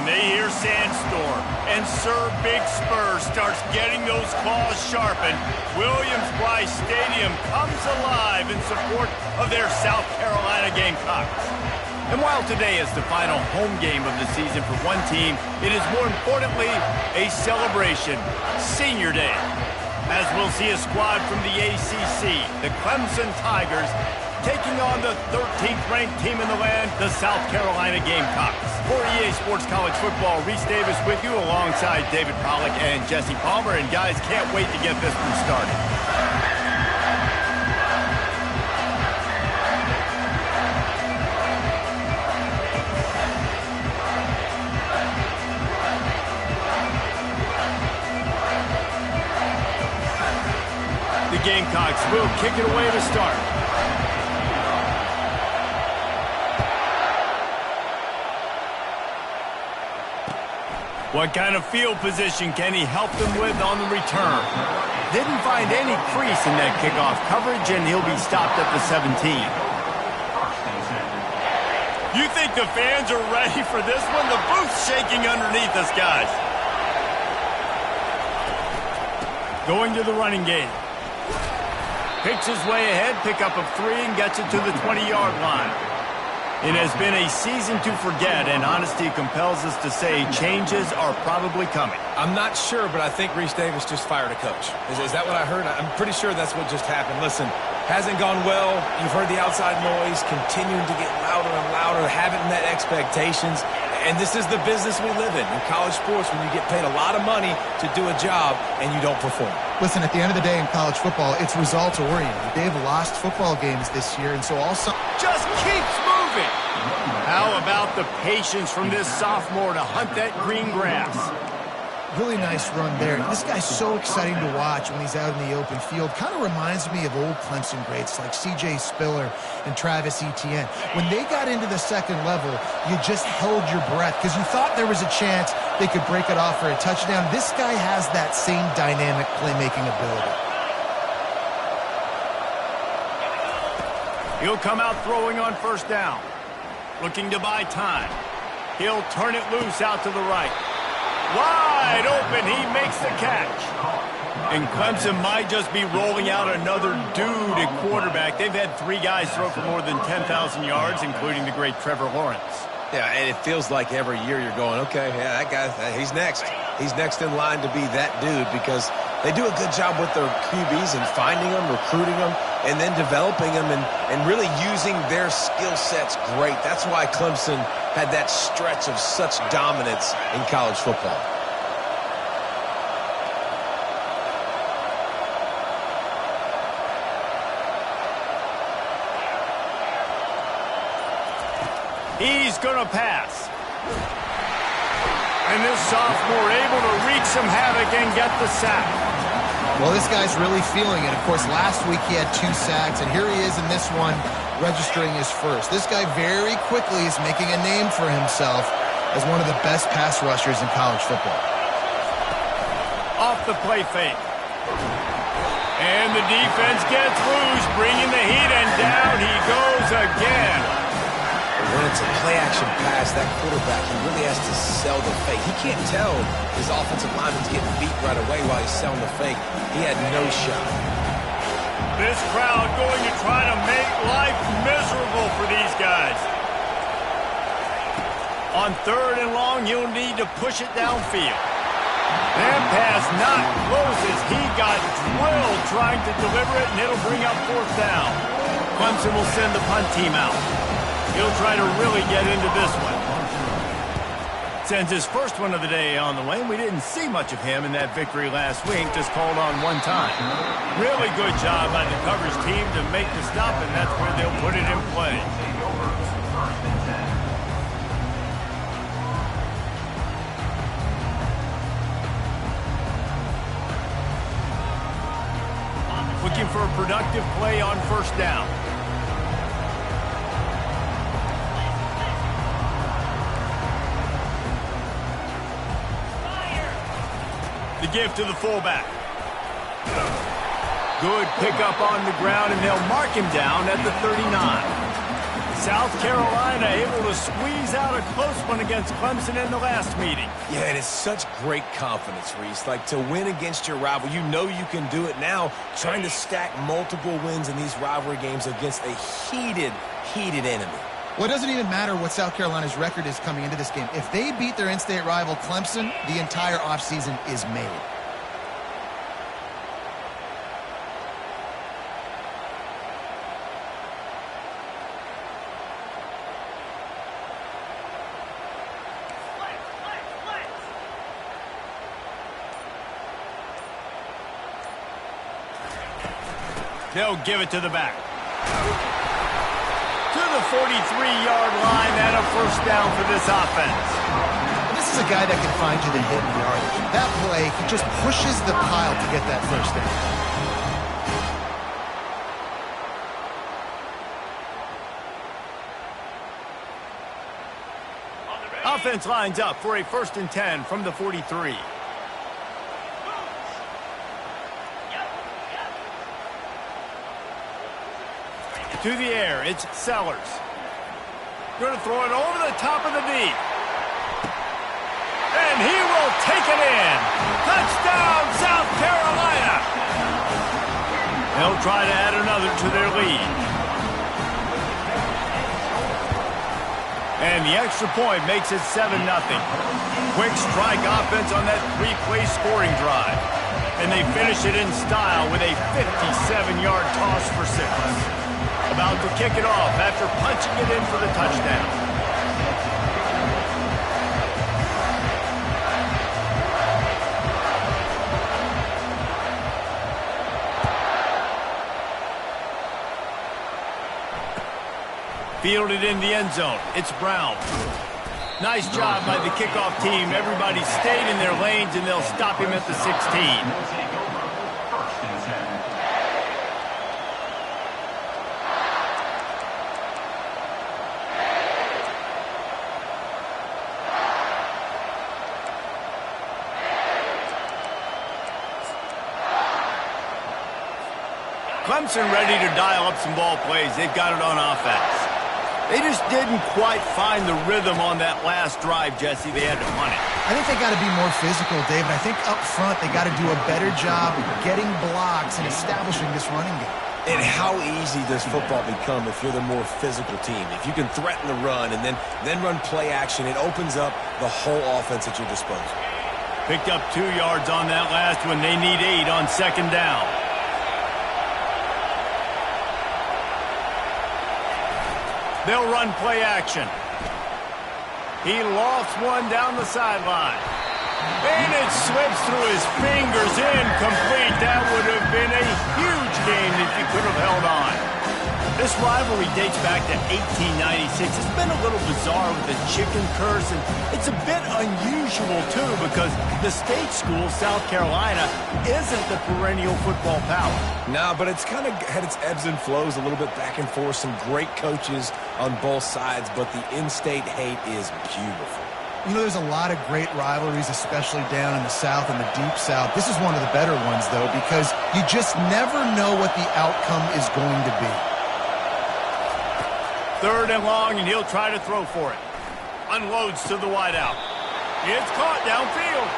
they hear Sandstorm and Sir Big Spur starts getting those claws sharpened, Williams-Brice Stadium comes alive in support of their South Carolina Gamecocks. And while today is the final home game of the season for one team, it is more importantly a celebration, Senior Day. As we'll see a squad from the ACC, the Clemson Tigers, taking on the 13th ranked team in the land, the South Carolina Gamecocks. For EA Sports College Football, Reese Davis with you alongside David Pollack and Jesse Palmer. And guys, can't wait to get this one started. The Gamecocks will kick it away to start. What kind of field position can he help them with on the return? Didn't find any crease in that kickoff coverage, and he'll be stopped at the 17. You think the fans are ready for this one? The booth's shaking underneath us, guys. Going to the running game. Picks his way ahead, pick up of 3, and gets it to the 20-yard line. It has been a season to forget, and honesty compels us to say changes are probably coming. I'm not sure, but I think Reese Davis just fired a coach. Is that what I heard? I'm pretty sure that's what just happened. Listen, hasn't gone well. You've heard the outside noise, continuing to get louder and louder, haven't met expectations. And this is the business we live in college sports, when you get paid a lot of money to do a job and you don't perform. Listen, at the end of the day in college football, it's results-oriented. They've lost football games this year, and so also just keeps moving. How about the patience from this sophomore to hunt that green grass? Really nice run there. This guy's so exciting to watch when he's out in the open field. Kind of reminds me of old Clemson greats like C.J. Spiller and Travis Etienne. When they got into the second level, you just held your breath because you thought there was a chance they could break it off for a touchdown. This guy has that same dynamic playmaking ability. He'll come out throwing on first down. Looking to buy time. He'll turn it loose out to the right. Wide open, he makes the catch. And Clemson might just be rolling out another dude at quarterback. They've had 3 guys throw for more than 10,000 yards, including the great Trevor Lawrence. Yeah, and it feels like every year you're going, okay, yeah, that guy, he's next. He's next in line to be that dude because they do a good job with their QBs and finding them, recruiting them, and then developing them and really using their skill sets great. That's why Clemson had that stretch of such dominance in college football. He's going to pass. And this sophomore able to wreak some havoc and get the sack. Well, this guy's really feeling it. Of course, last week he had 2 sacks, and here he is in this one registering his first. This guy very quickly is making a name for himself as one of the best pass rushers in college football. Off the play fake. And the defense gets loose, bringing the heat, and down he goes again. When it's a play-action pass, that quarterback, he really has to sell the fake. He can't tell his offensive lineman's getting beat right away while he's selling the fake. He had no shot. This crowd going to try to make life miserable for these guys. On 3rd and long, he'll need to push it downfield. That pass not closes. He got drilled trying to deliver it, and it'll bring up 4th down. Clemson will send the punt team out. He'll try to really get into this one. Sends his first one of the day on the way. We didn't see much of him in that victory last week, just called on 1 time. Really good job by the coverage team to make the stop, and that's where they'll put it in play. Looking for a productive play on first down. The give to the fullback. Good pickup on the ground, and they'll mark him down at the 39. South Carolina able to squeeze out a close one against Clemson in the last meeting. Yeah, and it's such great confidence, Reese. Like, to win against your rival, you know you can do it now. Trying to stack multiple wins in these rivalry games against a heated enemy. Well, it doesn't even matter what South Carolina's record is coming into this game. If they beat their in-state rival Clemson, the entire offseason is made. They'll give it to the back. To the 43-yard line and a first down for this offense. This is a guy that can find you the hidden yardage. That play, he just pushes the pile to get that first down. Offense lines up for a 1st and 10 from the 43. To the air, it's Sellers. Going to throw it over the top of the knee. And he will take it in. Touchdown, South Carolina. They'll try to add another to their lead. And the extra point makes it 7-0. Quick strike offense on that 3-play scoring drive. And they finish it in style with a 57-yard toss for 6. About to kick it off after punching it in for the touchdown. Fielded in the end zone. It's Brown. Nice job by the kickoff team. Everybody stayed in their lanes, and they'll stop him at the 16. Clemson ready to dial up some ball plays. They've got it on offense. They just didn't quite find the rhythm on that last drive, Jesse. They had to punt it. I think they got to be more physical, David. I think up front they got to do a better job getting blocks and establishing this running game. And how easy does football become if you're the more physical team? If you can threaten the run and then run play action, it opens up the whole offense at your disposal. Picked up 2 yards on that last one. They need 8 on 2nd down. They'll run play action. He lofts one down the sideline. And it slips through his fingers, incomplete. That would have been a huge game if he could have held on. This rivalry dates back to 1896. It's been a little bizarre with the chicken curse, and it's a bit unusual, too, because the state school, South Carolina, isn't the perennial football power. No, but it's kind of had its ebbs and flows, a little bit back and forth, some great coaches on both sides, but the in-state hate is beautiful. You know, there's a lot of great rivalries, especially down in the South and the Deep South. This is one of the better ones, though, because you just never know what the outcome is going to be. 3rd and long, and he'll try to throw for it. Unloads to the wideout. It's caught downfield.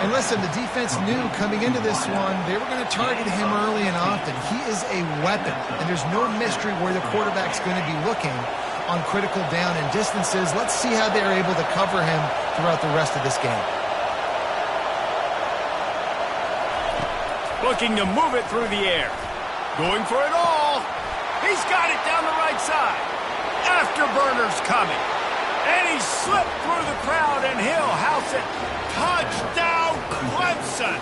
And listen, the defense knew coming into this one, they were going to target him early and often. He is a weapon, and there's no mystery where the quarterback's going to be looking on critical down and distances. Let's see how they're able to cover him throughout the rest of this game. Looking to move it through the air. Going for it all. He's got it down the right side. Afterburner's coming. And he slipped through the crowd, and he'll house it. Touchdown, Clemson.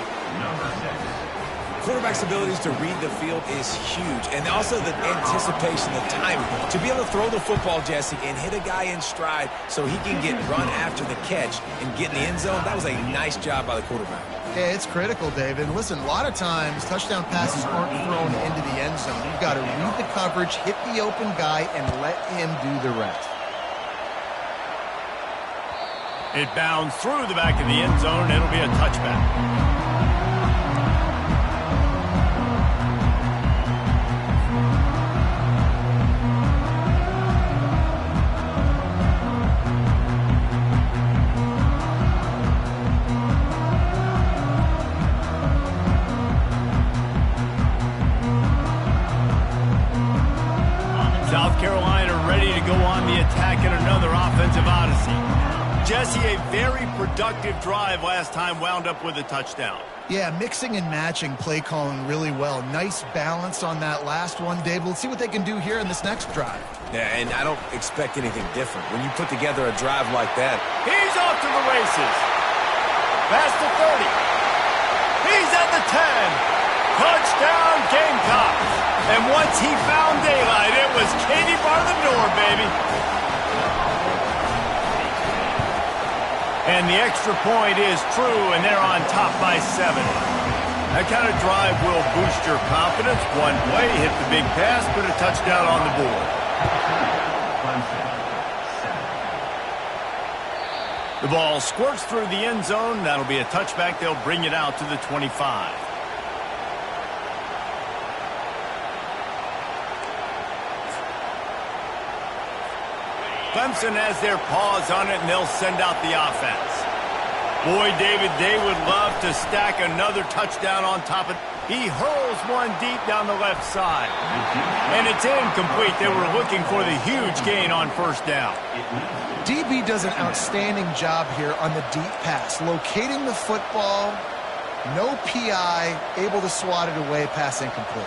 Quarterback's abilities to read the field is huge, and also the anticipation, the timing. To be able to throw the football, Jesse, and hit a guy in stride so he can get run after the catch and get in the end zone, that was a nice job by the quarterback. Yeah, it's critical, David. Listen, a lot of times touchdown passes aren't thrown into the end zone. You've got to read the coverage, hit the open guy, and let him do the rest. It bounds through the back of the end zone. It'll be a touchback. Odyssey. Jesse, a very productive drive last time wound up with a touchdown. Yeah, mixing and matching play calling really well. Nice balance on that last one, Dave. Let's see what they can do here in this next drive. Yeah, and I don't expect anything different. When you put together a drive like that. He's off to the races. Past the 30. He's at the 10. Touchdown, Gamecocks. And once he found daylight, it was Katie bar the door, baby. And the extra point is true, and they're on top by 7. That kind of drive will boost your confidence. One play, hit the big pass, put a touchdown on the board. The ball squirts through the end zone. That'll be a touchback. They'll bring it out to the 25. Clemson has their paws on it, and they'll send out the offense. Boy, David, they would love to stack another touchdown on top of it. He hurls one deep down the left side. And it's incomplete. They were looking for the huge gain on first down. DB does an outstanding job here on the deep pass. Locating the football, no PI, able to swat it away, pass incomplete.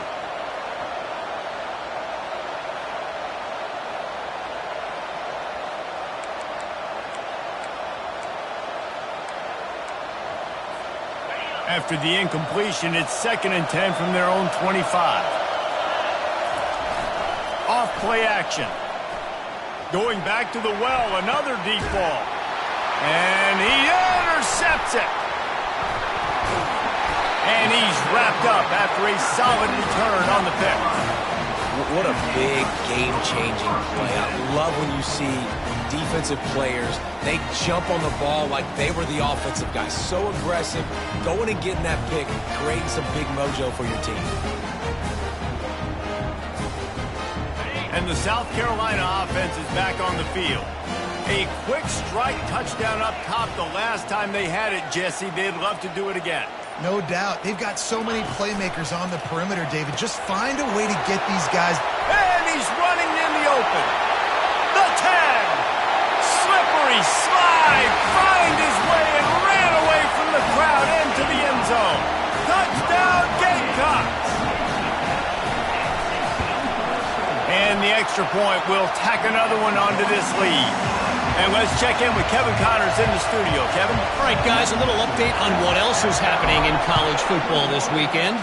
After the incompletion, it's 2nd and 10 from their own 25. Off play action. Going back to the well, another deep ball. And he intercepts it. And he's wrapped up after a solid return on the pick. What a big game-changing play. I love when you see defensive players, they jump on the ball like they were the offensive guys. So aggressive, going and getting that pick, creating some big mojo for your team. And the South Carolina offense is back on the field. A quick strike touchdown up top the last time they had it, Jesse. They'd love to do it again. No doubt. They've got so many playmakers on the perimeter, David. Just find a way to get these guys. And he's running in the open. The 10. Slippery slide. Find his way and ran away from the crowd into the end zone. Touchdown, Gamecocks. And the extra point will tack another one onto this lead. And let's check in with Kevin Connors in the studio. Kevin? All right, guys, a little update on what else is happening in college football this weekend.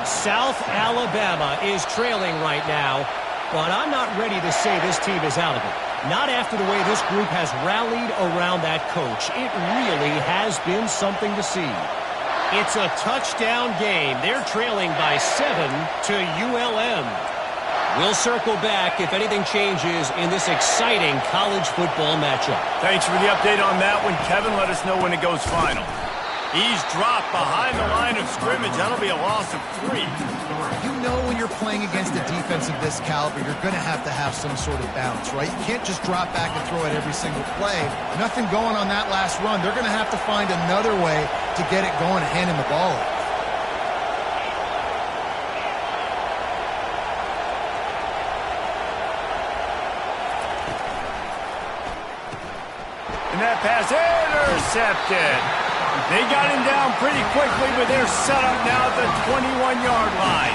South Alabama is trailing right now, but I'm not ready to say this team is out of it. Not after the way this group has rallied around that coach. It really has been something to see. It's a touchdown game. They're trailing by 7 to ULM. We'll circle back if anything changes in this exciting college football matchup. Thanks for the update on that one, Kevin. Let us know when it goes final. He's dropped behind the line of scrimmage. That'll be a loss of 3. You know when you're playing against a defense of this caliber, you're going to have some sort of balance, right? You can't just drop back and throw it every single play. Nothing going on that last run. They're going to have to find another way to get it going and hand him the ball. And that pass intercepted. They got him down pretty quickly, but they're set up now at the 21-yard line.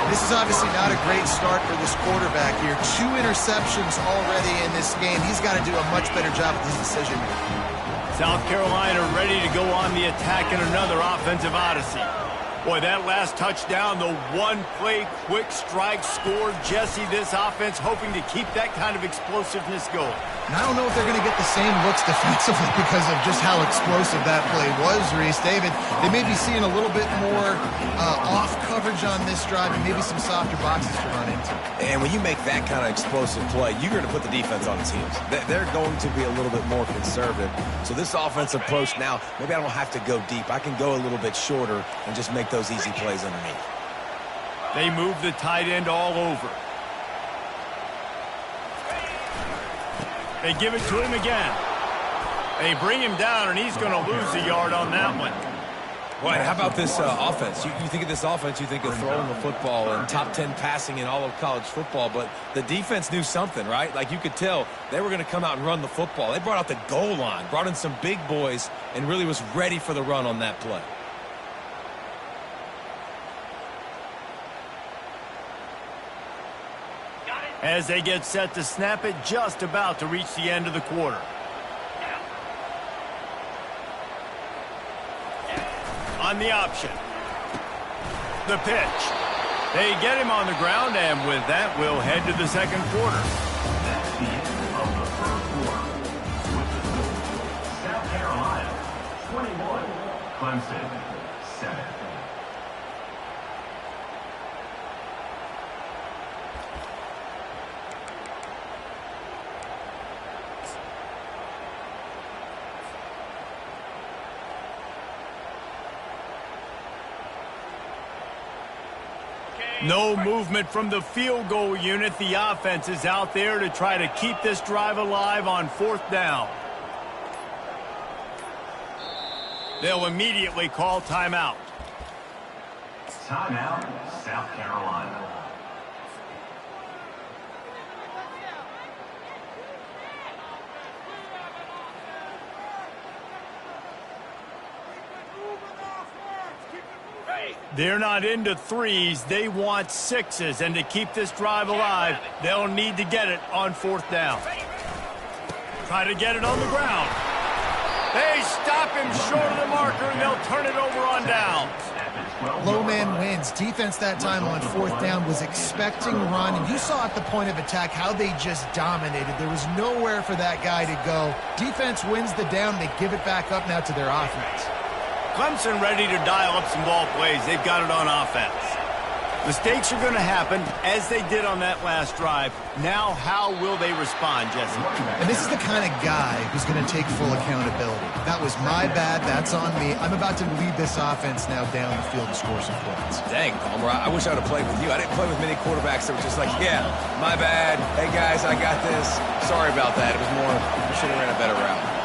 This is obviously not a great start for this quarterback here. 2 interceptions already in this game. He's got to do a much better job with his decision-making. South Carolina ready to go on the attack in another offensive odyssey. Boy, that last touchdown, the one-play quick strike scored. Jesse, this offense hoping to keep that kind of explosiveness going. And I don't know if they're going to get the same looks defensively because of just how explosive that play was, Reese. David, they may be seeing a little bit more off coverage on this drive and maybe some softer boxes to run into. And when you make that kind of explosive play, you're going to put the defense on its heels. They're going to be a little bit more conservative. So this offensive approach now, maybe I don't have to go deep. I can go a little bit shorter and just make those easy plays underneath. They move the tight end all over. They give it to him again. They bring him down, and he's going to lose a yard on that one. Well, and how about this offense? You think of this offense, you think of throwing the football and top 10 passing in all of college football, but the defense knew something, right? Like you could tell they were going to come out and run the football. They brought out the goal line, brought in some big boys, and really was ready for the run on that play. As they get set to snap it, just about to reach the end of the quarter. On the option. The pitch. They get him on the ground, and with that, we'll head to the second quarter. That's the end of the first quarter. With the score, South Carolina 21, Clemson 7. No movement from the field goal unit. The offense is out there to try to keep this drive alive on 4th down. They'll immediately call timeout. Timeout, South Carolina. They're not into threes. They want 6s. And to keep this drive alive, they'll need to get it on 4th down. Try to get it on the ground. They stop him short of the marker, and they'll turn it over on downs. Low man wins. Defense that time on 4th down was expecting run, and you saw at the point of attack how they just dominated. There was nowhere for that guy to go. Defense wins the down. They give it back up now to their offense. Clemson ready to dial up some ball plays. They've got it on offense. Mistakes are going to happen, as they did on that last drive. Now, how will they respond, Jesse? And this is the kind of guy who's going to take full accountability. That was my bad. That's on me. I'm about to lead this offense now down the field to score some points. Dang, Palmer, I wish I would have played with you. I didn't play with many quarterbacks that were just like, yeah, my bad. Hey, guys, I got this. Sorry about that. It was more, we should have ran a better route.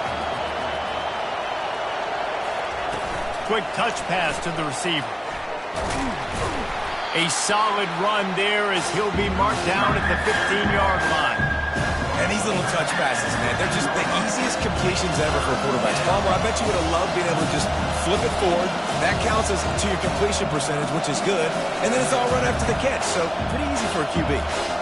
Quick touch pass to the receiver. A solid run there as he'll be marked down at the 15-yard line. And these little touch passes, man, they're just the easiest completions ever for quarterbacks. Palmer, I bet you would have loved being able to just flip it forward. That counts as to your completion percentage, which is good. And then it's all run after the catch, so pretty easy for a QB.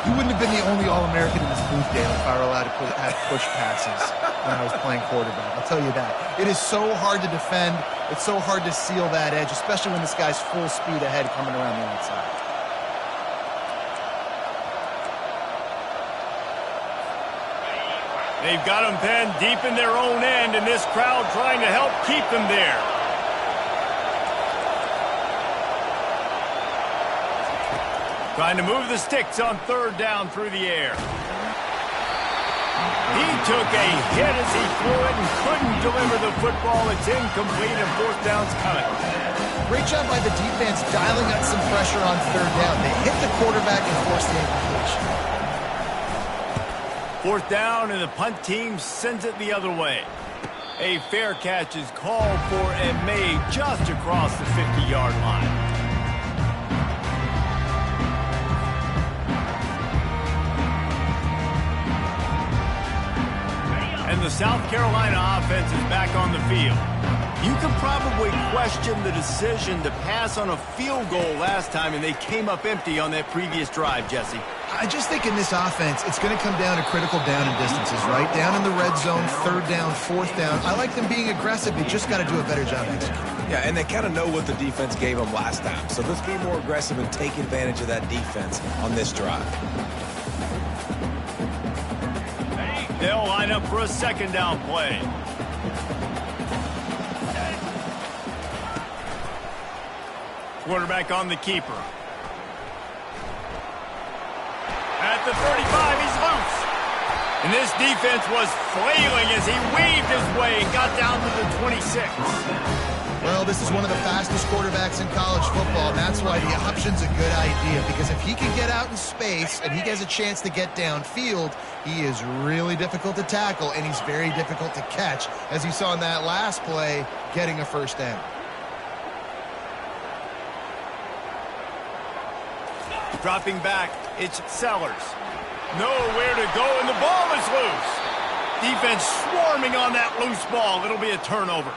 You wouldn't have been the only All-American in this booth, Dale, if I were allowed to have push passes when I was playing quarterback. I'll tell you that. It is so hard to defend. It's so hard to seal that edge, especially when this guy's full speed ahead coming around the outside. They've got them penned deep in their own end, and this crowd trying to help keep them there. Trying to move the sticks on 3rd down through the air. He took a hit as he threw it and couldn't deliver the football. It's incomplete, and 4th down's coming. Great job by the defense dialing up some pressure on 3rd down. They hit the quarterback and forced the incompletion. 4th down, and the punt team sends it the other way. A fair catch is called for and made just across the 50-yard line. And the South Carolina offense is back on the field. You can probably question the decision to pass on a field goal last time, and they came up empty on that previous drive, Jesse. I just think in this offense, it's going to come down to critical down and distances, right? Down in the red zone, 3rd down, 4th down. I like them being aggressive. They just got to do a better job executing. Yeah, and they kind of know what the defense gave them last time. So let's be more aggressive and take advantage of that defense on this drive. They'll line up for a 2nd down play. Quarterback on the keeper. At the 35, he's loose. And this defense was flailing as he weaved his way and got down to the 26. Well, this is one of the fastest quarterbacks in college football, and that's why the option's a good idea, because if he can get out in space and he has a chance to get downfield, he is really difficult to tackle, and he's very difficult to catch, as you saw in that last play, getting a 1st down. Dropping back, it's Sellers. Nowhere to go, and the ball is loose. Defense swarming on that loose ball. It'll be a turnover.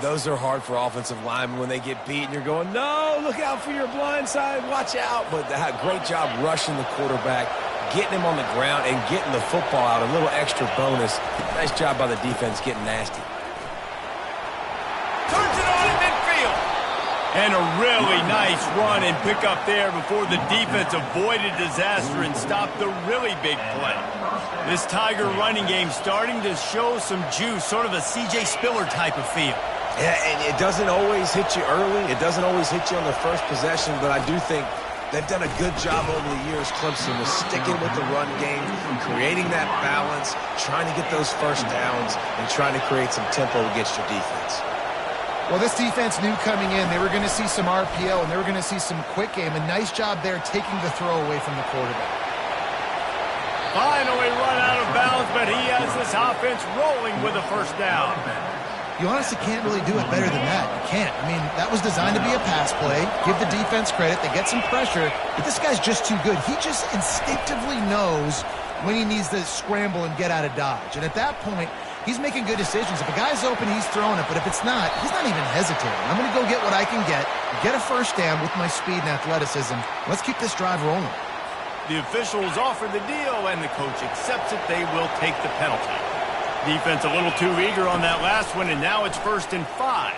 Those are hard for offensive linemen when they get beat and you're going, no, look out for your blind side, watch out. But great job rushing the quarterback, getting him on the ground, and getting the football out. A little extra bonus. Nice job by the defense getting nasty. Turns it on in midfield. And a really nice run and pick up there before the defense avoided disaster and stopped the really big play. This Tiger running game starting to show some juice, sort of a C.J. Spiller type of feel. Yeah, and it doesn't always hit you early. It doesn't always hit you on the first possession, but I do think they've done a good job over the years, Clemson, with sticking with the run game, creating that balance, trying to get those first downs, and trying to create some tempo against your defense. Well, this defense knew coming in they were going to see some RPO and they were going to see some quick game. A nice job there taking the throw away from the quarterback. Finally run out of bounds, but he has this offense rolling with a first down. You honestly can't really do it better than that. You can't. I mean, that was designed to be a pass play. Give the defense credit. They get some pressure, but this guy's just too good. He just instinctively knows when he needs to scramble and get out of dodge. And at that point, he's making good decisions. If a guy's open, he's throwing it. But if it's not, he's not even hesitating. I'm going to go get what I can get a first down with my speed and athleticism. Let's keep this drive rolling. The officials offer the deal, and the coach accepts it. They will take the penalty. Defense a little too eager on that last one, and now it's 1st and 5.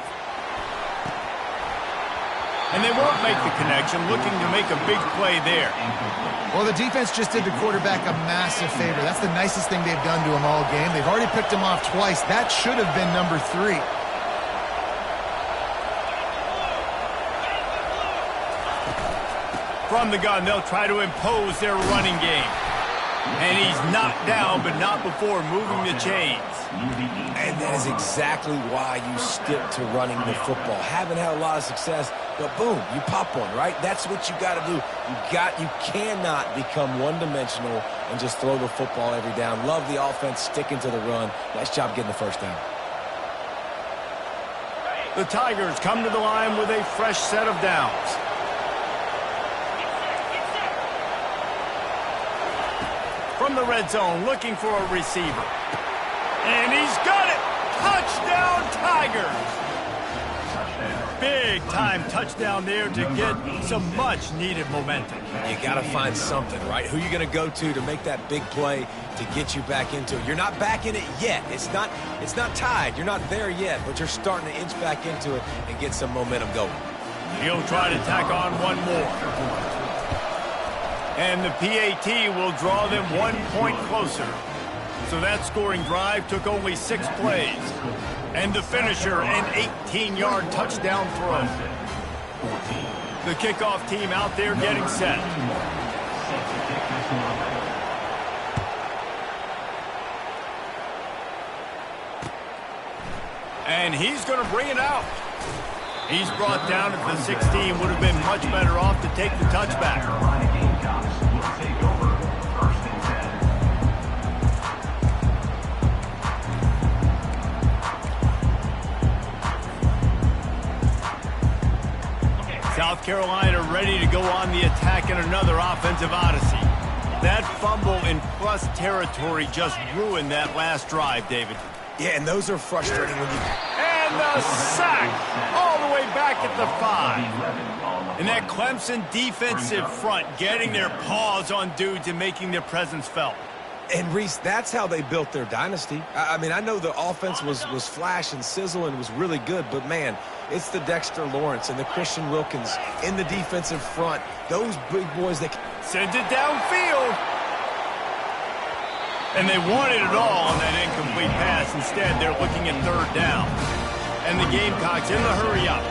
And they won't make the connection, looking to make a big play there. Well, the defense just did the quarterback a massive favor. That's the nicest thing they've done to him all game. They've already picked him off twice. That should have been number 3. From the gun, they'll try to impose their running game. And he's knocked down, but not before moving the chains. And that is exactly why you stick to running the football. Haven't had a lot of success, but boom, you pop one, right? That's what you got to do. You cannot become one-dimensional and just throw the football every down. Love the offense sticking to the run. Nice job getting the first down. The Tigers come to the line with a fresh set of downs. From the red zone, looking for a receiver. And he's got it! Touchdown, Tigers! Big-time touchdown there to get some much-needed momentum. You got to find something, right? Who are you going to go to make that big play to get you back into it? You're not back in it yet. It's not tied. You're not there yet, but you're starting to inch back into it and get some momentum going. He'll try to tack on one more. And the PAT will draw them 1 point closer. So that scoring drive took only 6 plays. And the finisher, an 18-yard touchdown throw. The kickoff team out there getting set. And he's going to bring it out. He's brought down at the 16. Would have been much better off to take the touchback. South Carolina ready to go on the attack in another offensive odyssey. That fumble in plus territory just ruined that last drive, David. Yeah, and those are frustrating when you... And the sack all the way back at the 5. And that Clemson defensive front getting their paws on dudes and making their presence felt. And, Reese, that's how they built their dynasty. I mean, I know the offense was flash and sizzle and was really good, but, man, it's the Dexter Lawrence and the Christian Wilkins in the defensive front. Those big boys that... Sends it downfield. And they wanted it all on that incomplete pass. Instead, they're looking at 3rd down. And the Gamecocks in the hurry up.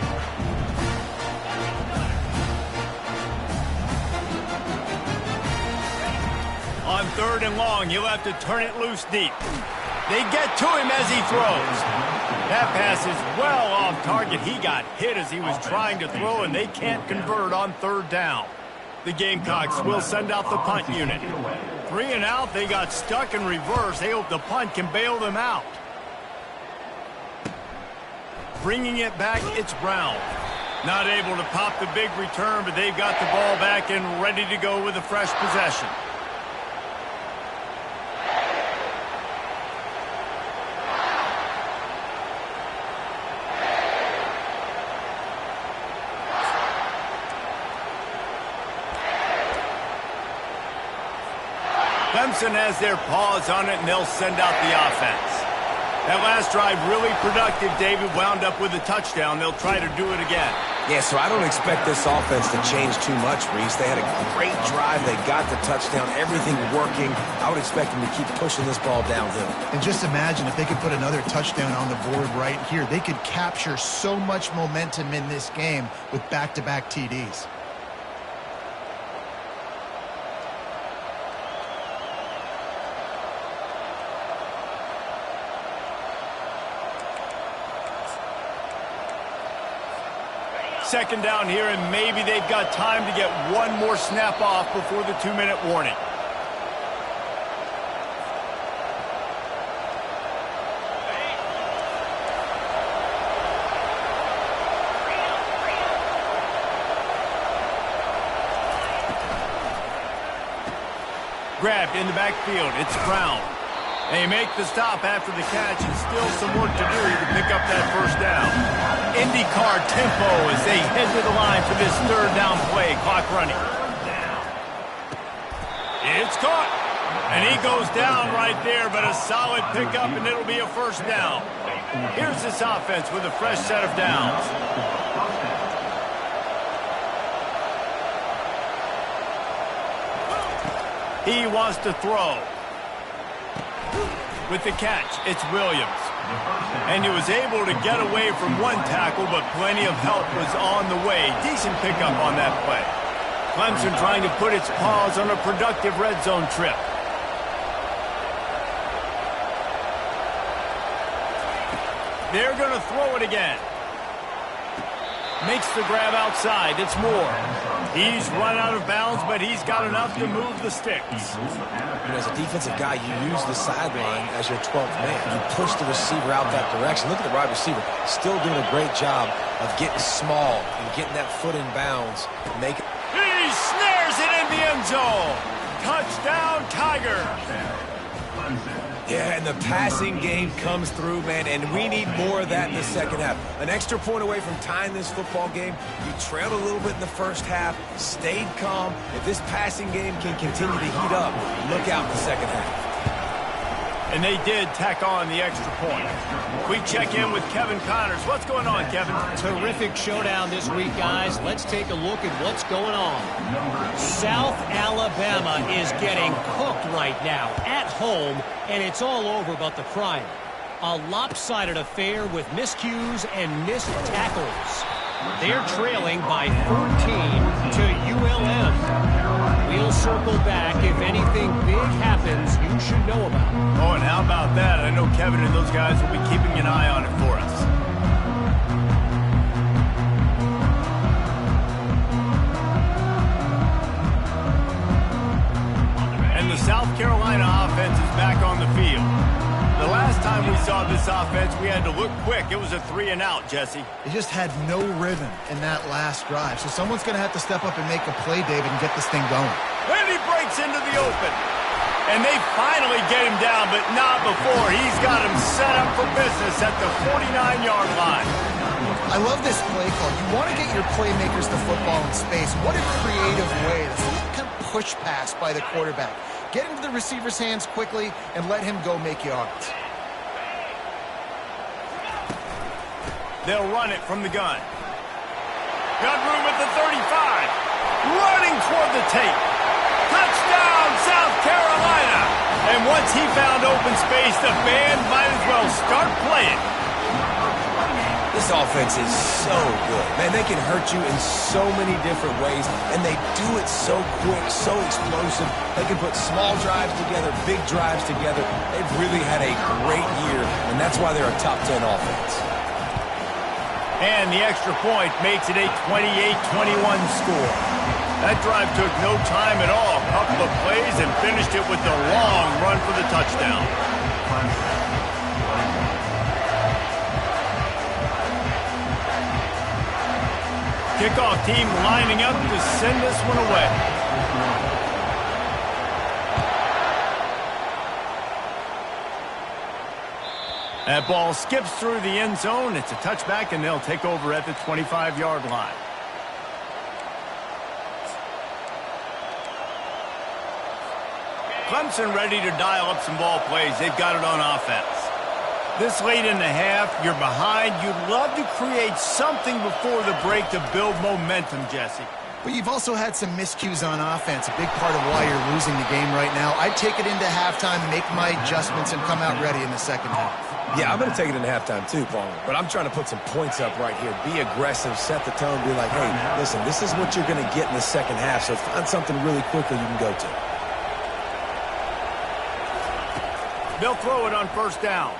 On 3rd and long, he'll have to turn it loose deep. They get to him as he throws. That pass is well off target. He got hit as he was trying to throw, and they can't convert on 3rd down. The Gamecocks will send out the punt unit. 3 and out, they got stuck in reverse. They hope the punt can bail them out. Bringing it back, it's Brown. Not able to pop the big return, but they've got the ball back and ready to go with a fresh possession. Clemson has their paws on it, and they'll send out the offense. That last drive really productive. David wound up with a touchdown. They'll try to do it again. Yeah, so I don't expect this offense to change too much, Reese. They had a great drive. They got the touchdown. Everything working. I would expect them to keep pushing this ball downhill. And just imagine if they could put another touchdown on the board right here. They could capture so much momentum in this game with back-to-back TDs. Second down here, and maybe they've got time to get one more snap off before the 2-minute warning. Grabbed in the backfield. It's Brown. They make the stop after the catch, and still some work to do to pick up that first down. IndyCar tempo as they head to the line for this third down play. Clock running. It's caught. And he goes down right there, but a solid pickup, and it'll be a first down. Here's this offense with a fresh set of downs. He wants to throw. With the catch, it's Williams. And he was able to get away from one tackle, but plenty of help was on the way. Decent pickup on that play. Clemson trying to put its paws on a productive red zone trip. They're going to throw it again. Makes the grab outside. It's Moore. He's run out of bounds, but he's got enough to move the sticks. As a defensive guy, you use the sideline as your 12th man. You push the receiver out that direction. Look at the wide receiver. Still doing a great job of getting small and getting that foot in bounds. He snares it in the end zone. Touchdown, Tigers. Yeah, and the passing game comes through, man, and we need more of that in the second half. An extra point away from tying this football game. You trailed a little bit in the first half, stayed calm. If this passing game can continue to heat up, look out in the second half. And they did tack on the extra point. We check in with Kevin Connors. What's going on, Kevin? Terrific showdown this week, guys. Let's take a look at what's going on. South Alabama is getting cooked right now at home, and it's all over but the crying. A lopsided affair with miscues and missed tackles. They're trailing by 13 to ULM. We'll circle back if anything big happens you should know about. Oh, and how about that? I know Kevin and those guys will be keeping an eye on it for us. And the South Carolina offense is back on the field. The last time we saw this offense, we had to look quick. It was a 3-and-out, Jesse. They just had no rhythm in that last drive. So someone's going to have to step up and make a play, David, and get this thing going. And he breaks into the open. And they finally get him down, but not before. He's got him set up for business at the 49-yard line. I love this play call. You want to get your playmakers the football in space. What a creative way. This little kind of push pass by the quarterback. Get into the receiver's hands quickly and let him go make yards. They'll run it from the gun. Got room at the 35. Running toward the tape. Touchdown, South Carolina. And once he found open space, the band might as well start playing. This offense is so good. Man, they can hurt you in so many different ways, and they do it so quick, so explosive. They can put small drives together, big drives together. They've really had a great year, and that's why they're a top 10 offense. And the extra point makes it a 28-21 score. That drive took no time at all. A couple of plays and finished it with the long run for the touchdown. Kickoff team lining up to send this one away. That ball skips through the end zone. It's a touchback, and they'll take over at the 25-yard line. Clemson ready to dial up some ball plays. They've got it on offense. This late in the half, you're behind. You'd love to create something before the break to build momentum, Jesse. But you've also had some miscues on offense, a big part of why you're losing the game right now. I'd take it into halftime, make my adjustments, and come out ready in the second half. Yeah, I'm going to take it into halftime too, Paul. But I'm trying to put some points up right here. Be aggressive, set the tone, be like, hey, listen, this is what you're going to get in the second half, so find something really quickly you can go to. They'll throw it on first down.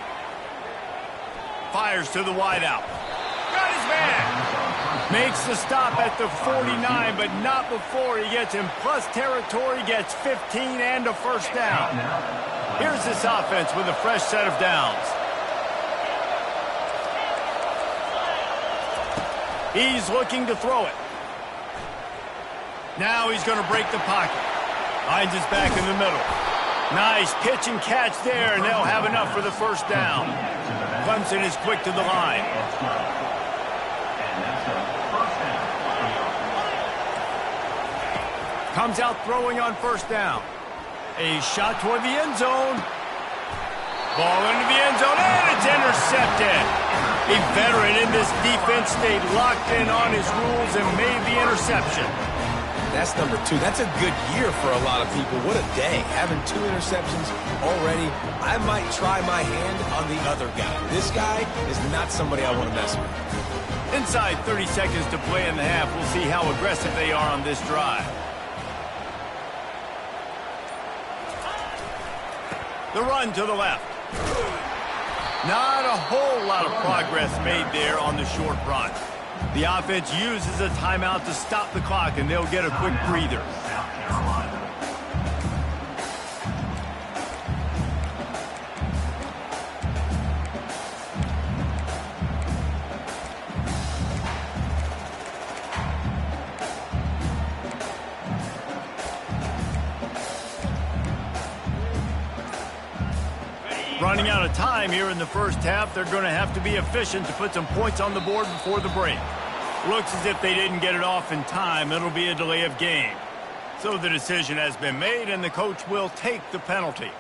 Fires to the wideout. Got his man. Makes the stop at the 49, but not before he gets in plus territory, gets 15 and a first down. Here's this offense with a fresh set of downs. He's looking to throw it. Now he's going to break the pocket. Finds his back in the middle. Nice pitch and catch there, and they'll have enough for the first down. Clemson is quick to the line. Comes out throwing on first down. A shot toward the end zone. Ball into the end zone, and it's intercepted. A veteran in this defense stayed locked in on his rules and made the interception. That's number 2. That's a good year for a lot of people. What a day. Having 2 interceptions already. I might try my hand on the other guy. This guy is not somebody I want to mess with. Inside 30 seconds to play in the half. We'll see how aggressive they are on this drive. The run to the left. Not a whole lot of progress made there on the short run. The offense uses a timeout to stop the clock, and they'll get a quick breather. Running out of time here in the first half. They're going to have to be efficient to put some points on the board before the break. Looks as if they didn't get it off in time. It'll be a delay of game. So the decision has been made, and the coach will take the penalty.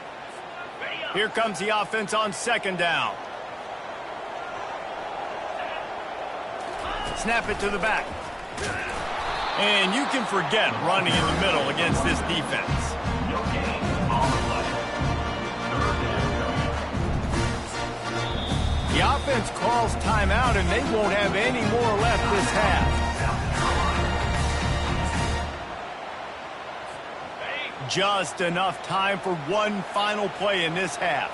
Here comes the offense on second down. Snap it to the back. And you can forget running in the middle against this defense. The offense calls timeout, and they won't have any more left this half. Just enough time for one final play in this half.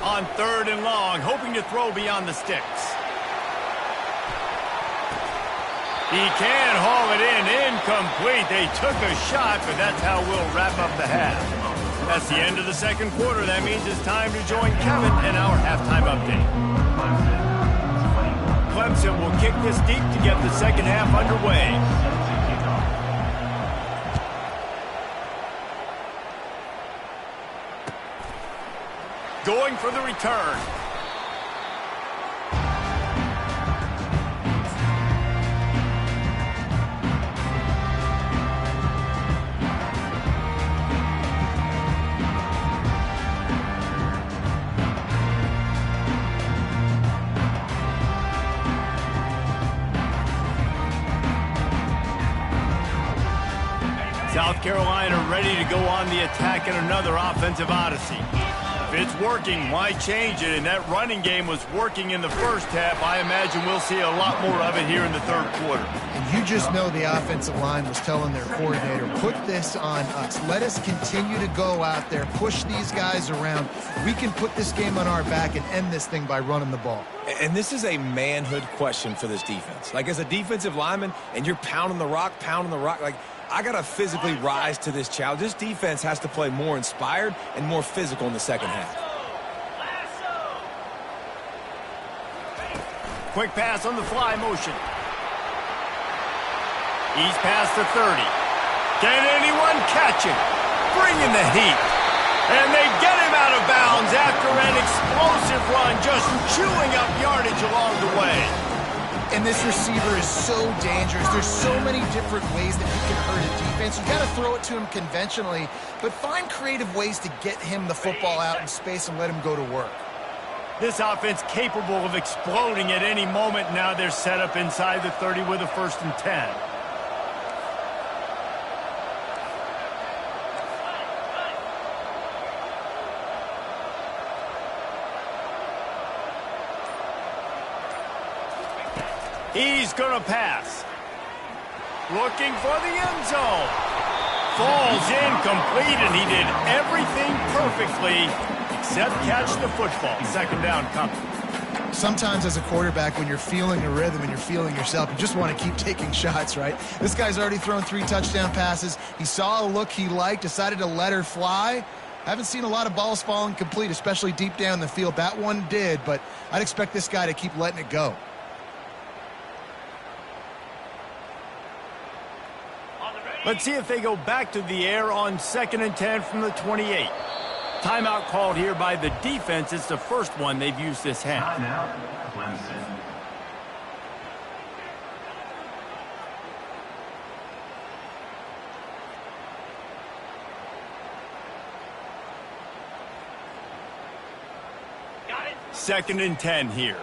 On third and long, hoping to throw beyond the sticks. He can haul it in, incomplete. They took a shot, but that's how we'll wrap up the half. That's the end of the second quarter. That means it's time to join Kevin in our halftime update. Clemson will kick this deep to get the second half underway. Going for the return. South Carolina ready to go on the attack in another offensive odyssey. If it's working, why change it? And that running game was working in the first half. I imagine we'll see a lot more of it here in the third quarter. And you just know the offensive line was telling their coordinator, put this on us. Let us continue to go out there, push these guys around. We can put this game on our back and end this thing by running the ball. And this is a manhood question for this defense. Like, as a defensive lineman, and you're pounding the rock, like, I got to physically rise to this challenge. This defense has to play more inspired and more physical in the second half. quick pass on the fly motion. He's past the 30. Can anyone catch him? Bringing the heat. And they get him out of bounds after an explosive run, just chewing up yardage along the way. And this receiver is so dangerous. There's so many different ways that he can hurt a defense. You got to throw it to him conventionally, but find creative ways to get him the football out in space and let him go to work. This offense capable of exploding at any moment. Now they're set up inside the 30 with a 1st and 10. He's going to pass. Looking for the end zone. Falls incomplete, and he did everything perfectly except catch the football. 2nd down coming. Sometimes as a quarterback, when you're feeling a rhythm and you're feeling yourself, you just want to keep taking shots, right? This guy's already thrown 3 touchdown passes. He saw a look he liked, decided to let her fly. Haven't seen a lot of balls falling complete, especially deep down the field. That one did, but I'd expect this guy to keep letting it go. Let's see if they go back to the air on 2nd and 10 from the 28. Timeout called here by the defense. It's the first one they've used this half. Timeout, Clemson. Got it. 2nd and 10 here.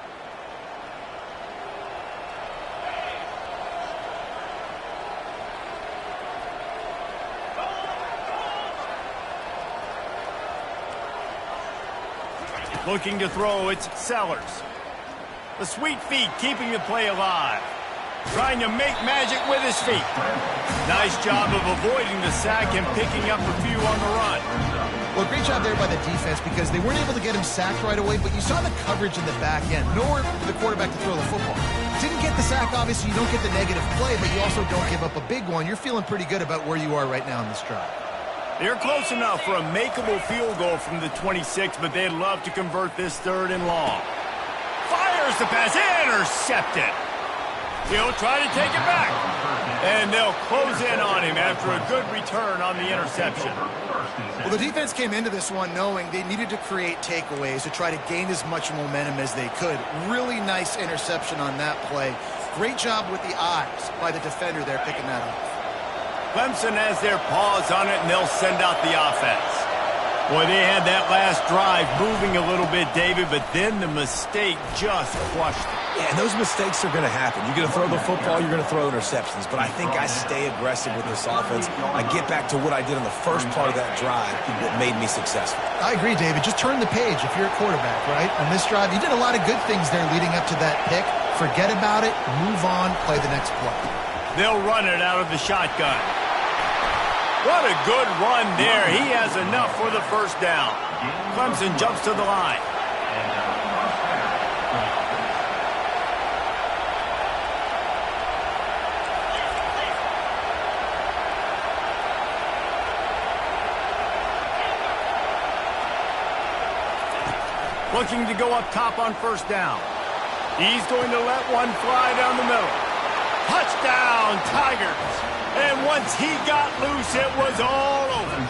Looking to throw, it's Sellers. The sweet feet keeping the play alive. Trying to make magic with his feet. Nice job of avoiding the sack and picking up a few on the run. Well, great job there by the defense because they weren't able to get him sacked right away, but you saw the coverage in the back end. Nowhere for the quarterback to throw the football. Didn't get the sack, obviously. You don't get the negative play, but you also don't give up a big one. You're feeling pretty good about where you are right now in this drive. They're close enough for a makeable field goal from the 26, but they'd love to convert this 3rd and long. Fires the pass, intercepted. He'll try to take it back. And they'll close in on him after a good return on the interception. Well, the defense came into this one knowing they needed to create takeaways to try to gain as much momentum as they could. Really nice interception on that play. Great job with the eyes by the defender there picking that up. Clemson has their paws on it, and they'll send out the offense. Boy, they had that last drive moving a little bit, David, but then the mistake just crushed them. Yeah, and those mistakes are going to happen. You're going to throw the football, you're going to throw interceptions. But I think I stay aggressive with this offense. I get back to what I did on the first part of that drive that made me successful. I agree, David. Just turn the page if you're a quarterback, right? On this drive, you did a lot of good things there leading up to that pick. Forget about it, move on, play the next play. They'll run it out of the shotgun. What a good run there. He has enough for the 1st down. Clemson jumps to the line. Looking to go up top on 1st down. He's going to let one fly down the middle. Touchdown, Tigers. And once he got loose, it was all over.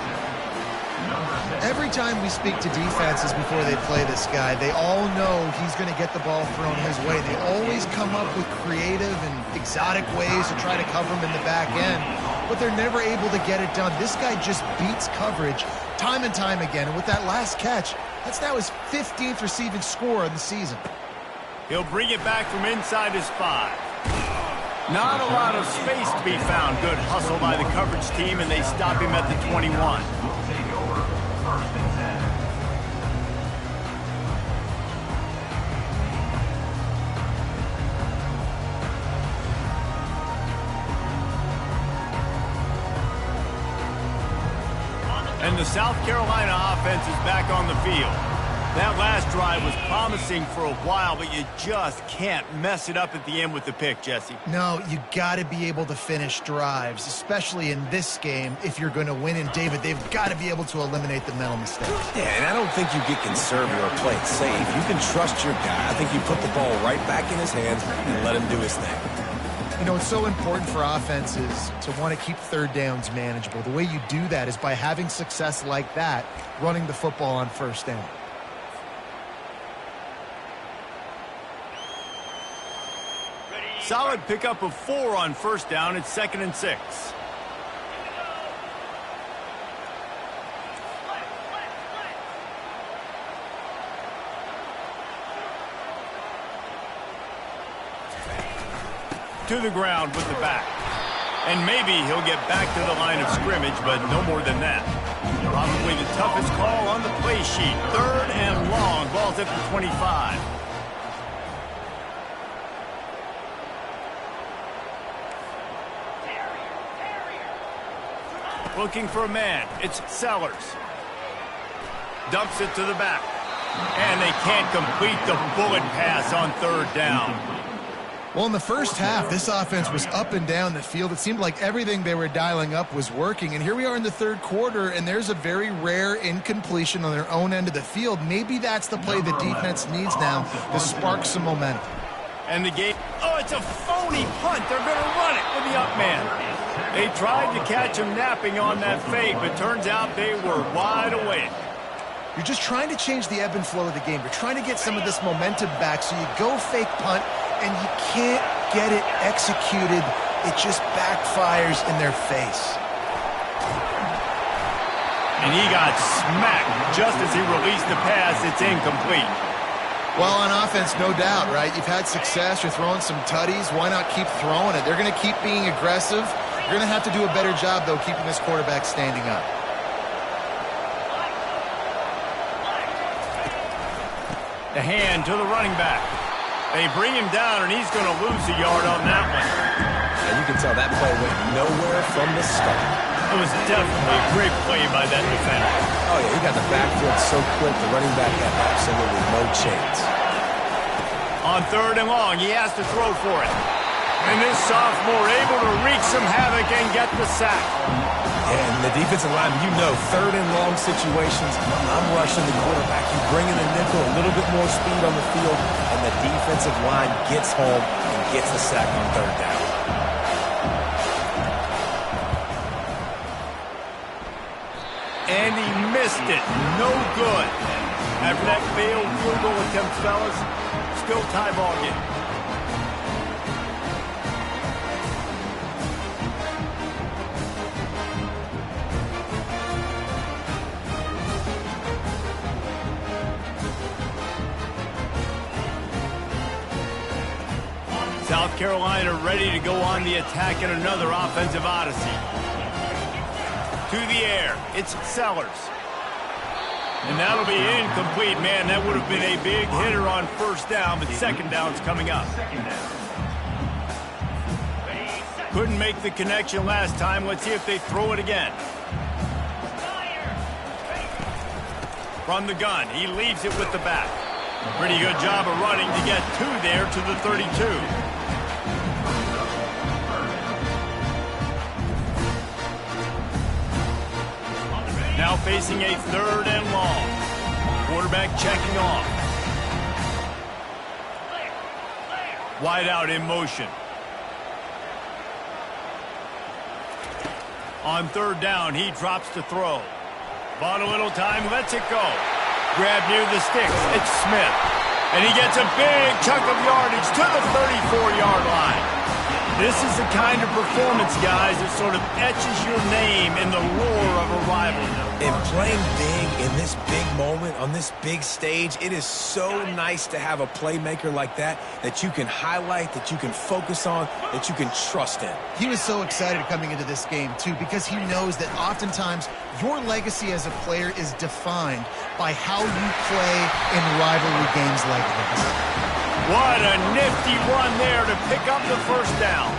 Every time we speak to defenses before they play this guy, they all know he's going to get the ball thrown his way. They always come up with creative and exotic ways to try to cover him in the back end, but they're never able to get it done. This guy just beats coverage time and time again. And with that last catch, that's now his 15th receiving score of the season. He'll bring it back from inside his 5. Not a lot of space to be found. Good hustle by the coverage team, and they stop him at the 21. And the South Carolina offense is back on the field. That last drive was promising for a while, but you just can't mess it up at the end with the pick, Jesse. No, you got to be able to finish drives, especially in this game if you're going to win. And, David, they've got to be able to eliminate the mental mistakes. Yeah, and I don't think you get conservative or play it safe. You can trust your guy. I think you put the ball right back in his hands and let him do his thing. You know, it's so important for offenses to want to keep third downs manageable. The way you do that is by having success like that, running the football on first down. Solid pickup of 4 on first down. It's 2nd and 6. To the ground with the back. And maybe he'll get back to the line of scrimmage, but no more than that. Probably the toughest call on the play sheet. 3rd and long. Ball's at the 25. Looking for a man. It's Sellers. Dumps it to the back. And they can't complete the bullet pass on 3rd down. Well, in the first half, this offense was up and down the field. It seemed like everything they were dialing up was working. And here we are in the 3rd quarter, and there's a very rare incompletion on their own end of the field. Maybe that's the play the defense needs now to spark some momentum. And the game, oh, it's a phony punt. They're going to run it with the up man. They tried to catch him napping on that fake, but turns out they were wide awake. You're just trying to change the ebb and flow of the game. You're trying to get some of this momentum back, so you go fake punt, and you can't get it executed. It just backfires in their face. And he got smacked just as he released the pass. It's incomplete. Well, on offense, no doubt, right? You've had success. You're throwing some tutties. Why not keep throwing it? They're going to keep being aggressive. You're going to have to do a better job, though, keeping this quarterback standing up. The hand to the running back. They bring him down, and he's going to lose a yard on that one. And you can tell that play went nowhere from the start. It was definitely a great play by that defender. Oh, yeah, he got the backfield so quick, the running back had absolutely no chance. On 3rd and long, he has to throw for it. And this sophomore able to wreak some havoc and get the sack. And the defensive line, you know, 3rd and long situations, I'm rushing the quarterback. You bring in the nickel, a little bit more speed on the field, and the defensive line gets home and gets the sack on 3rd down. And he missed it. No good. After that failed field goal attempt, fellas, still tie ball game. South Carolina ready to go on the attack in another offensive odyssey. To the air, it's Sellers. And that'll be incomplete, man. That would have been a big hitter on first down, but 2nd down's coming up. Couldn't make the connection last time. Let's see if they throw it again. From the gun, he leaves it with the back. Pretty good job of running to get 2 there to the 32. Now facing a 3rd and long. Quarterback checking off. Wide out in motion. On 3rd down, he drops to throw. Bought a little time, lets it go. Grab near the sticks, it's Smith. And he gets a big chunk of yardage to the 34-yard line. This is the kind of performance, guys, that sort of etches your name in the roar of a rivalry. And playing big in this big moment, on this big stage, it is so nice to have a playmaker like that you can highlight, that you can focus on, that you can trust in. He was so excited coming into this game, too, because he knows that oftentimes your legacy as a player is defined by how you play in rivalry games like this. What a nifty run there to pick up the first down.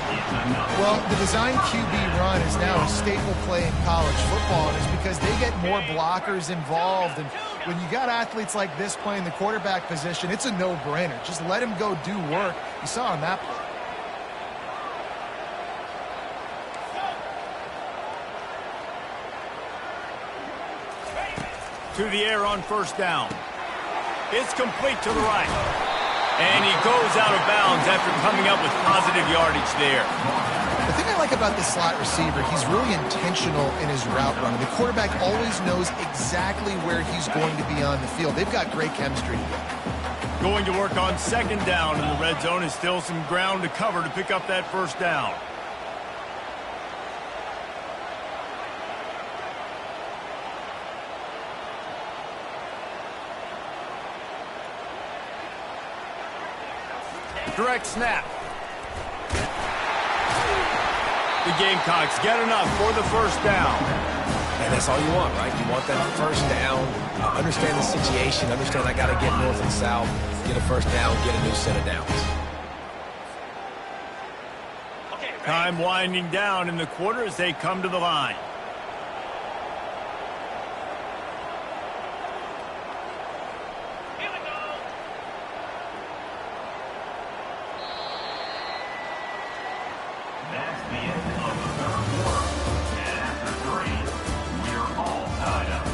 Well, the design QB run is now a staple play in college football, and it's because they get more blockers involved, and When you got athletes like this playing the quarterback position, it's a no-brainer. Just let him go do work. You saw on that play. To the air on first down. It's complete to the right. And he goes out of bounds after coming up with positive yardage there. The thing I like about this slot receiver, he's really intentional in his route running. The quarterback always knows exactly where he's going to be on the field. They've got great chemistry together. Going to work on second down, and the red zone is still some ground to cover to pick up that first down. Direct snap. The Gamecocks get enough for the first down. And that's all you want, right? You want that first down, understand the situation, understand I got to get north and south, get a first down, get a new set of downs. Time winding down in the quarter as they come to the line. That's the end of the third quarter. And after 3, we're all tied up.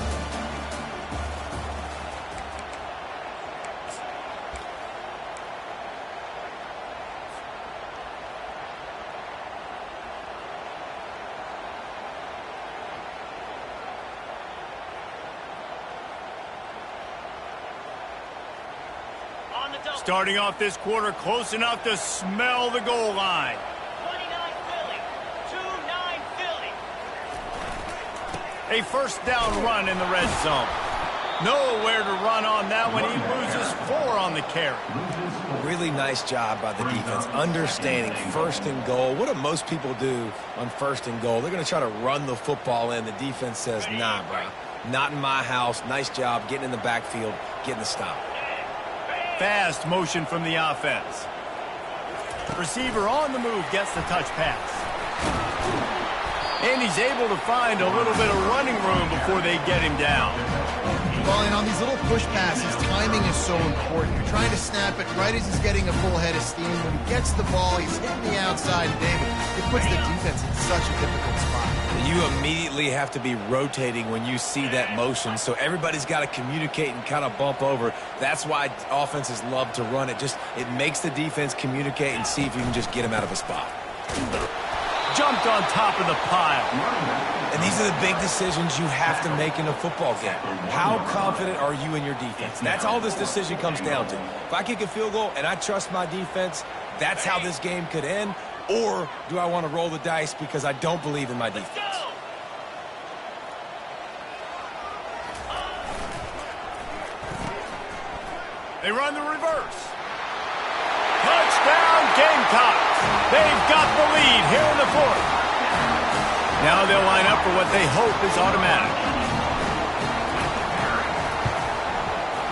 Starting off this quarter close enough to smell the goal line. 29 Philly, 2-9 Philly. A first down run in the red zone. Nowhere to run on that one. He loses 4 on the carry. Really nice job by the defense, understanding first and goal. What do most people do on first and goal? They're going to try to run the football in. The defense says, nah, bro, not in my house. Nice job getting in the backfield, getting the stop. Fast motion from the offense. Receiver on the move gets the touch pass. And he's able to find a little bit of running room before they get him down. Well, and on these little push passes, timing is so important. You're trying to snap it right as he's getting a full head of steam. When he gets the ball, he's hitting the outside, David. It puts the defense in such a difficult spot. You immediately have to be rotating when you see that motion, so everybody's got to communicate and kind of bump over. That's why offenses love to run it. It makes the defense communicate and see if you can just get him out of a spot. Jumped on top of the pile. And these are the big decisions you have to make in a football game. How confident are you in your defense? That's all this decision comes down to. If I kick a field goal and I trust my defense, that's how this game could end. Or do I want to roll the dice because I don't believe in my defense? They run the reverse. Touchdown Gamecocks. They've got the lead here in the fourth. Now they'll line up for what they hope is automatic.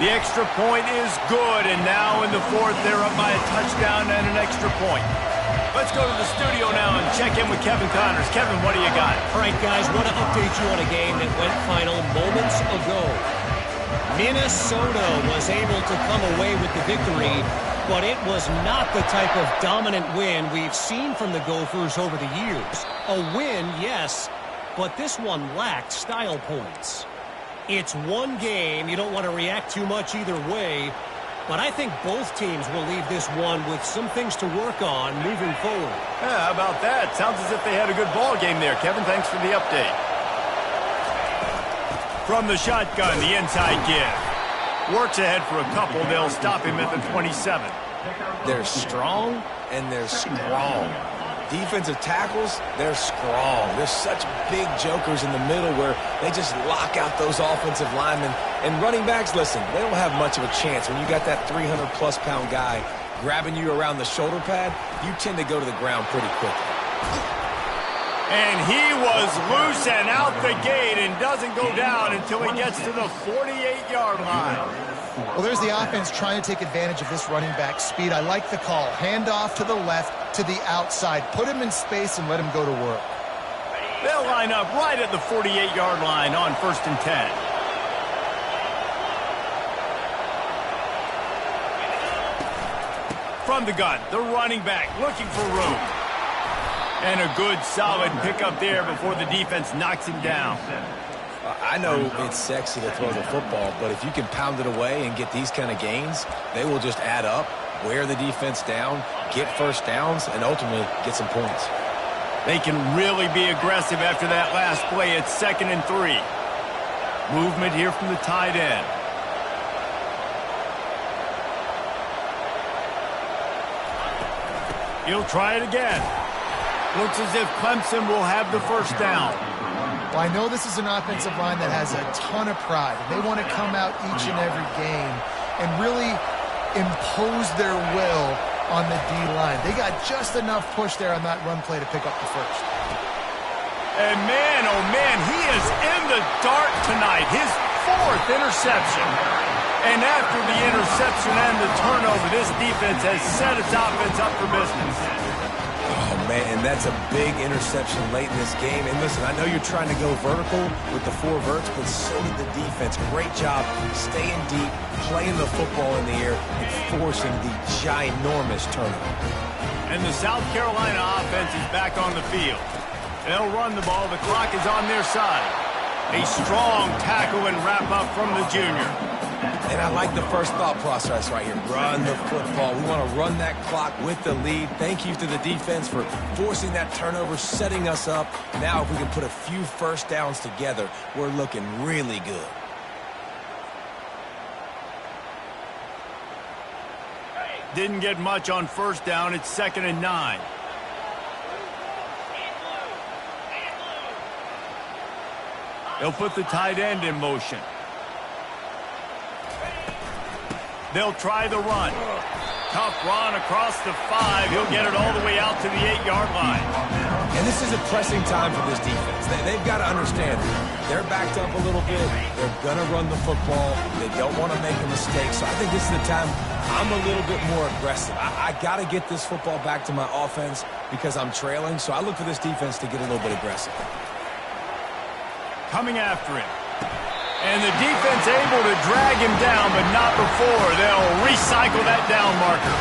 The extra point is good, and now in the fourth they're up by a touchdown and an extra point. Let's go to the studio now and check in with Kevin Connors. Kevin, what do you got? All right, guys, want to update you on a game that went final moments ago. Minnesota was able to come away with the victory, but it was not the type of dominant win we've seen from the Gophers over the years. A win, yes, but this one lacked style points. It's one game. You don't want to react too much either way, but I think both teams will leave this one with some things to work on moving forward. Yeah, how about that? Sounds as if they had a good ball game there. Kevin, thanks for the update. From the shotgun, the inside give. Works ahead for a couple. They'll stop him at the 27. They're strong and they're strong. Defensive tackles, they're strong. There's such big jokers in the middle where they just lock out those offensive linemen. And running backs, listen, they don't have much of a chance. When you got that 300-plus pound guy grabbing you around the shoulder pad, you tend to go to the ground pretty quickly. And he was loose and out the gate and doesn't go down until he gets to the 48-yard line. Well, there's the offense trying to take advantage of this running back speed. I like the call. Hand off to the left, to the outside. Put him in space and let him go to work. They'll line up right at the 48-yard line on 1st and 10. From the gun, the running back looking for room. And a good, solid pickup there before the defense knocks him down. I know it's sexy to throw the football, but if you can pound it away and get these kind of gains, they will just add up, wear the defense down, get first downs, and ultimately get some points. They can really be aggressive after that last play. It's 2nd and 3. Movement here from the tight end. He'll try it again. Looks as if Clemson will have the first down. Well, I know this is an offensive line that has a ton of pride. They want to come out each and every game and really impose their will on the D-line. They got just enough push there on that run play to pick up the first. And man, oh man, he is in the dark tonight. His 4th interception. And after the interception and the turnover, this defense has set its offense up for business. Oh, man, and that's a big interception late in this game. And listen, I know you're trying to go vertical with the 4 verts, but so did the defense. Great job staying deep, playing the football in the air, and forcing the ginormous turnover. And the South Carolina offense is back on the field. They'll run the ball. The clock is on their side. A strong tackle and wrap up from the junior. And I like the first thought process right here. Run the football. We want to run that clock with the lead. Thank you to the defense for forcing that turnover, setting us up. Now if we can put a few first downs together, we're looking really good. Didn't get much on first down. It's 2nd and 9. They'll put the tight end in motion. They'll try the run. Tough run across the 5. He'll get it all the way out to the 8-yard line. And this is a pressing time for this defense. They've got to understand they're backed up a little bit. They're going to run the football. They don't want to make a mistake. So I think this is the time I'm a little bit more aggressive. I got to get this football back to my offense because I'm trailing. So I look for this defense to get a little bit aggressive. Coming after him. And the defense able to drag him down, but not before. They'll recycle that down marker.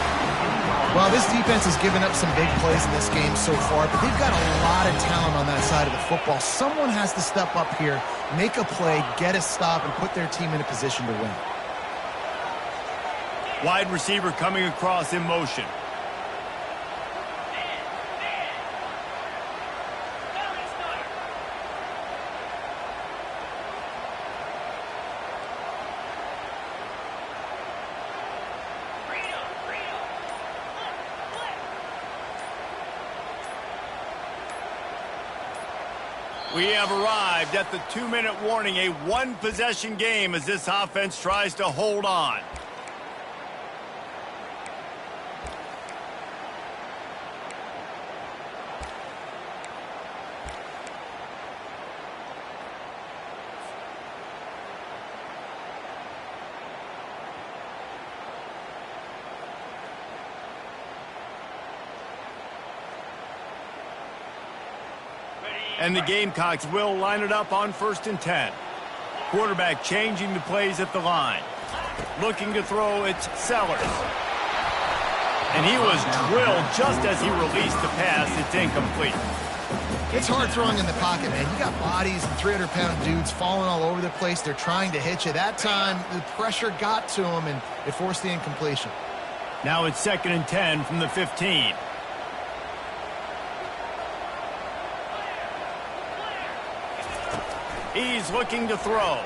Well, this defense has given up some big plays in this game so far, but they've got a lot of talent on that side of the football. Someone has to step up here, make a play, get a stop, and put their team in a position to win. Wide receiver coming across in motion. We have arrived at the 2-minute warning, a 1-possession game as this offense tries to hold on. And the Gamecocks will line it up on 1st and 10. Quarterback changing the plays at the line. Looking to throw, it's Sellers. And he was drilled just as he released the pass. It's incomplete. It's hard throwing in the pocket, man. You got bodies and 300-pound dudes falling all over the place. They're trying to hit you. That time, the pressure got to him, and it forced the incompletion. Now it's 2nd and 10 from the 15. He's looking to throw.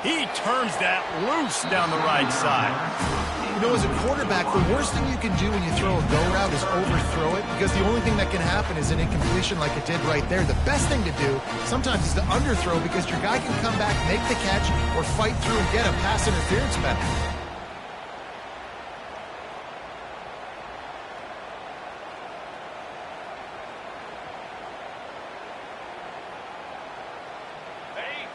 He turns that loose down the right side. You know, as a quarterback, the worst thing you can do when you throw a go route is overthrow it, because the only thing that can happen is an incompletion like it did right there. The best thing to do sometimes is to underthrow, because your guy can come back, make the catch, or fight through and get a pass interference penalty.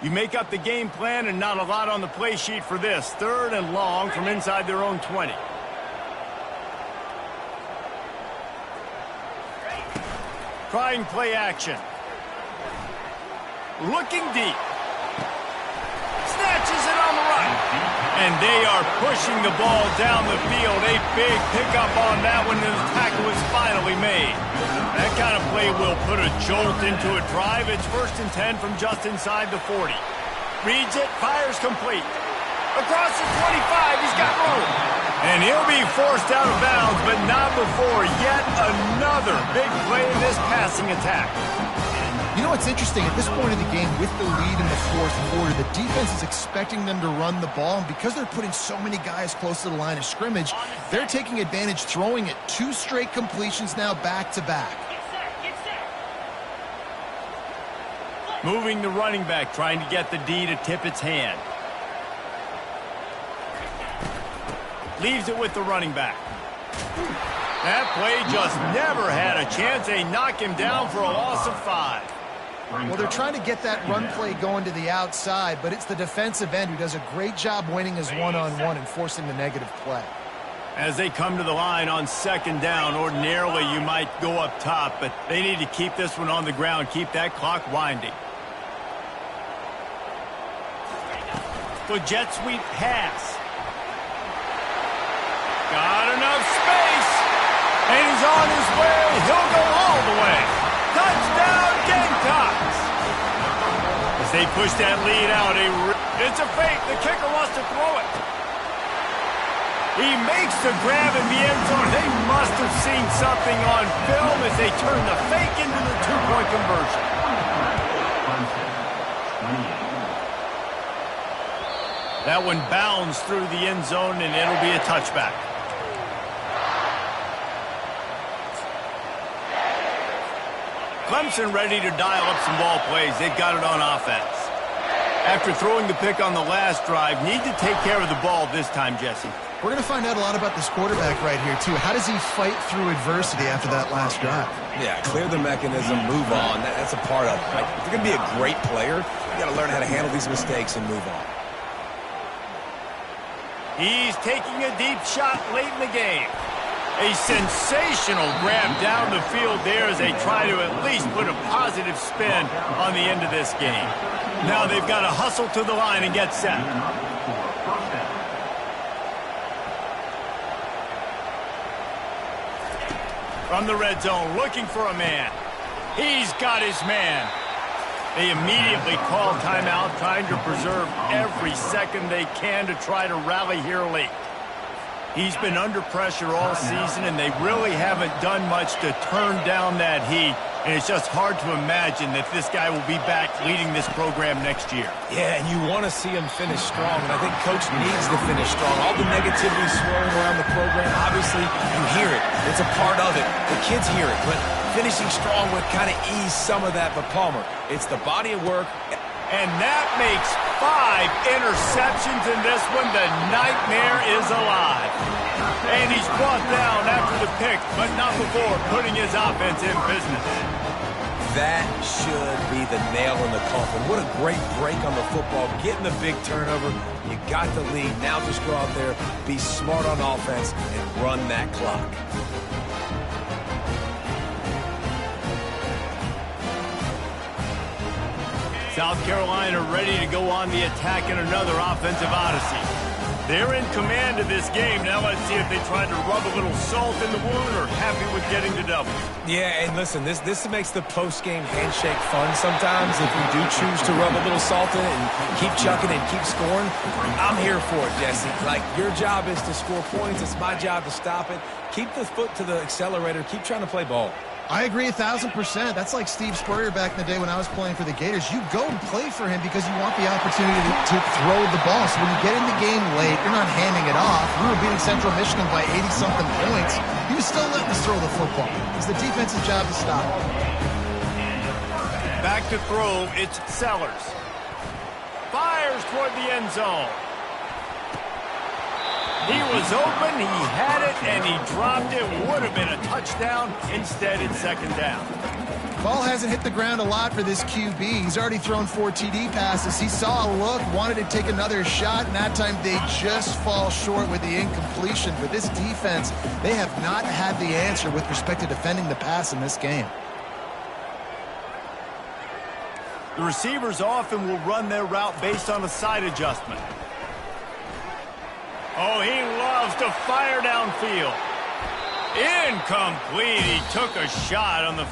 You make up the game plan and not a lot on the play sheet for this. 3rd and long from inside their own 20. Trying play action. Looking deep. Snatches it on the right. And they are pushing the ball down the field. A big pickup on that one, and the tackle was finally made. That kind of play will put a jolt into a drive. It's 1st and 10 from just inside the 40. Reads it, fires complete. Across the 25, he's got room. And he'll be forced out of bounds, but not before yet another big play in this passing attack. You know what's interesting? At this point in the game, with the lead in the 4th quarter, the defense is expecting them to run the ball, and because they're putting so many guys close to the line of scrimmage, they're taking advantage, throwing it 2 straight completions now back-to-back. Moving the running back, trying to get the D to tip its hand. Leaves it with the running back. That play just never had a chance. They knock him down for a loss of 5. Well, they're trying to get that run play going to the outside, but it's the defensive end who does a great job winning his one-on-one and forcing the negative play. As they come to the line on 2nd down, ordinarily you might go up top, but they need to keep this one on the ground, keep that clock winding. The jet sweep pass. Got enough space, and he's on his way. He'll go all the way. Touchdown, Gamecocks! As they push that lead out, it's a fake. The kicker wants to throw it. He makes the grab in the end zone. They must have seen something on film as they turn the fake into the 2-point conversion. That one bounds through the end zone, and it'll be a touchback. Clemson ready to dial up some ball plays. They've got it on offense. After throwing the pick on the last drive, need to take care of the ball this time, Jesse. We're going to find out a lot about this quarterback right here, too. How does he fight through adversity after that last drive? Yeah, clear the mechanism, move on. That's a part of it. Right? If you're going to be a great player, you got to learn how to handle these mistakes and move on. He's taking a deep shot late in the game. A sensational grab down the field there as they try to at least put a positive spin on the end of this game. Now they've got to hustle to the line and get set. From the red zone, looking for a man. He's got his man. They immediately call timeout, trying to preserve every second they can to try to rally here late. He's been under pressure all season, and they really haven't done much to turn down that heat. And it's just hard to imagine that this guy will be back leading this program next year. Yeah, and you want to see him finish strong, and I think Coach needs to finish strong. All the negativity swirling around the program, obviously, you hear it. It's a part of it. The kids hear it, but finishing strong would kind of ease some of that. But Palmer, it's the body of work. And that makes 5 interceptions in this one. The nightmare is alive. And he's brought down after the pick, but not before putting his offense in business. That should be the nail in the coffin. What a great break on the football. Getting the big turnover. You got the lead. Now just go out there, be smart on offense, and run that clock. South Carolina ready to go on the attack in another offensive odyssey. They're in command of this game. Now let's see if they try to rub a little salt in the wound or happy with getting the double. Yeah, and listen, this makes the post-game handshake fun sometimes. If you do choose to rub a little salt in it and keep chucking and keep scoring, I'm here for it, Jesse. Like, your job is to score points. It's my job to stop it. Keep the foot to the accelerator. Keep trying to play ball. I agree 1,000%. That's like Steve Spurrier back in the day when I was playing for the Gators. You go and play for him because you want the opportunity to throw the ball. So when you get in the game late, you're not handing it off. We were beating Central Michigan by 80-something points. He was still letting us throw the football. It's the defense's job to stop. Back to throw, it's Sellers. Fires toward the end zone. He was open, he had it, and he dropped it. Would have been a touchdown. Instead, it's 2nd down. Ball hasn't hit the ground a lot for this QB. He's already thrown 4 TD passes. He saw a look, wanted to take another shot, and that time they just fall short with the incompletion. But this defense, they have not had the answer with respect to defending the pass in this game. The receivers often will run their route based on a side adjustment. Oh, he loves to fire downfield. Incomplete. He took a shot on the